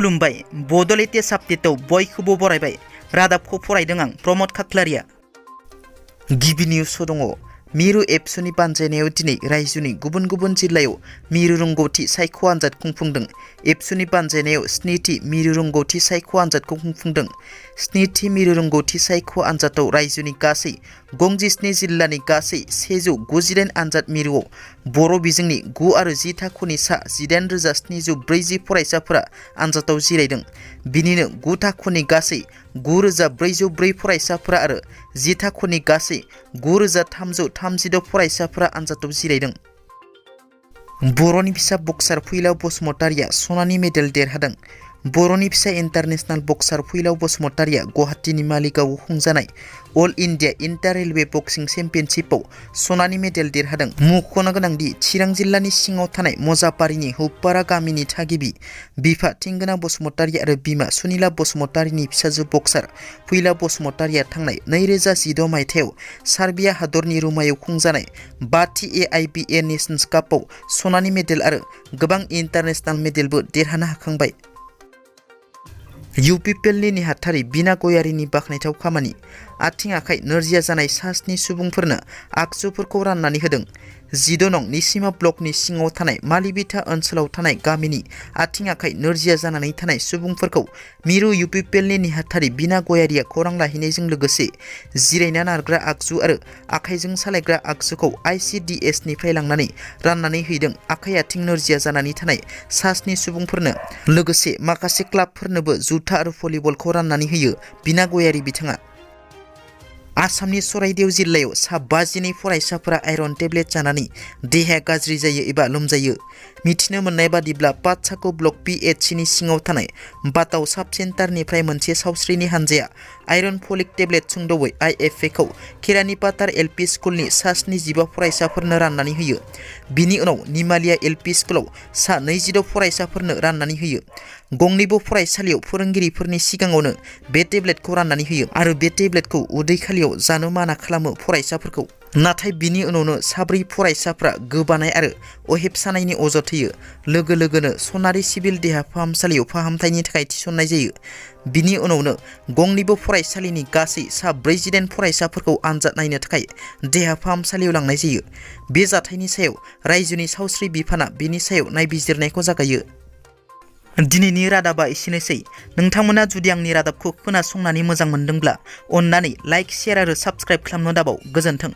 खुलुमबाय बड' लेटेस्ट आपडेटआव बयखौबो बरायबाय रादाबखौ फरायदों आं प्रमद खाख्लारिया। गिबि निउसआव दङ मिरु एबसुनि बानजायनायाव दिनै रायजोनि गुबुन गुबुन जिल्लायाव मिरु रोंगौथि सायख' आनजाद खुंफुंदों। एबसुनि बानजायनायाव 7थि मिरु रोंगौथि सायख' आनजादखौ खुंफुंदों। 7थि मिरु रोंगौथि सायख' आनजादाव रायजोनि गासै 27 जिल्लानि गासै 198 आनजाद मिरुआव बर' बिजोंनि 9 आरो 10 थाखोनि सा 18,740 फरायसाफोरा आनजादाव जिरायदों। बिनिनो 9 थाखोनि गासै 9,404 फरायसाफोरा आरो 10 थाखोनि गासै 9,336 फरायसाफोरा आनजादाव जिरायदों। बर'नि फिसा बक्सार फैलाव बसुमतारिया सनानि मेडेल देरहादों। बर'नि फिसा इन्टारनेशनेल बक्सार फैलाव बसुमतारिया गुवाहाटीनि मालिगावआव खुंजानाय अल इन्डिया इन्टार रेलवे बक्सिं चेम्पियनशिपआव सनानि मेडेल देरहादों। मख'नो गोनांदि चिरां जिल्लानि सिङाव थानाय मजापारिनि हौपारा गामिनि थागिबि बिफा थिंगोना बसुमतारि आरो बिमा सुनिला बसुमतारिनि फिसाजो बक्सार फैलाव बसुमतारिया थांनाय 2016 मायथाइयाव सार्बिया हादरनि रमायाव खुंजानाय 5थि AIBA नेशन्स कापआव सनानि मेडेल आरो गोबां इन्टारनेशनेल मेडेलबो देरहानो हाखांबाय। UPPLनि नेहाथारि बिना गयारिनि बाख्नायथाव खामानि। आथिं आखाइ नोरजिया जानाय सा 7 सुबुंफोरनो आगजुफोरखौ राननानै होदों। 16 नं निसिमा ब्लकनि सिङाव थानाय मालिबिथा ओनसोलाव थानाय गामिनि आथिं आखाइ नोरजिया जानानै थानाय सुबुंफोरखौ मिरु UPPLनि नेहाथारि बिना गयारिया खौरां लाहैनायजों लोगोसे जिरायना नारग्रा आगजु आरो आखाइजों सालायग्रा आगजुखौ ICDSनिफ्राय लांनानै राननानै हैदों। आखाइ आथिं नोरजिया जानानै थानाय सा 7 सुबुंफोरनो लोगोसे माखासे क्लाबफोरनोबो जुथा आरो भलिबलखौ राननानै होयो बिना गयारि बिथाङा। आसामनि सराइदेव जिल्लायाव सा 52 फरायसाफोरा आइरन टेब्लेट जानानै देहाया गाज्रि जायो एबा लोमजायो। मिथिनो मोननाय बादिब्ला पाटसाको ब्लक PHCनि सिङाव थानाय बाटाव साब सेन्टारनिफ्राय मोनसे सावस्रिनि हानजाया आइरन फलिक टेब्लेट सुंद'यै IFAखौ केरानिपाटार LP स्कुलनि सा 75 फरायसाफोरनो राननानै होयो। बिनि उनाव निमालिया LP स्कुलाव सा 22 फरायसाफोरनो राननानै होयो। गंनैबो फरायसालियाव फोरोंगिरिफोरनि सिगाङावनो बे टेब्लेटखौ राननानै होयो आरो बे टेब्लेटखौ उदै खालियाव जानो माना खालामो फरायसाफोरखौ। नाथाय बिनि उनावनो 4 फरायसाफ्रा गोबानाय आरो अहेब सानायनि अजद होयो। लोगो लोगोनो सनारि सिभिल देहा फाहामसालियाव फाहामथायनि थाखाय थिसननाय जायो। बिनि उनावनो गंनैबो फरायसालिनि गासै सा 48 फरायसाफोरखौ आनजाद नायनो थाखाय देहा फाहामसालियाव लांनाय जायो। बे जाथायनि सायाव रायजोनि सावस्रि बिफाना बेनि सायाव नायबिजिरनायखौ जागायो। दिनैनि रादाबा एसेनोसै। नोंथांमोना जुदि आंनि रादाबखौ खोनासंनानै मोजां मोनदोंब्ला अन्नानै लाइक, शेयार आरो साबस्क्राइब खालामनो दाबाव। गोजोन्थों।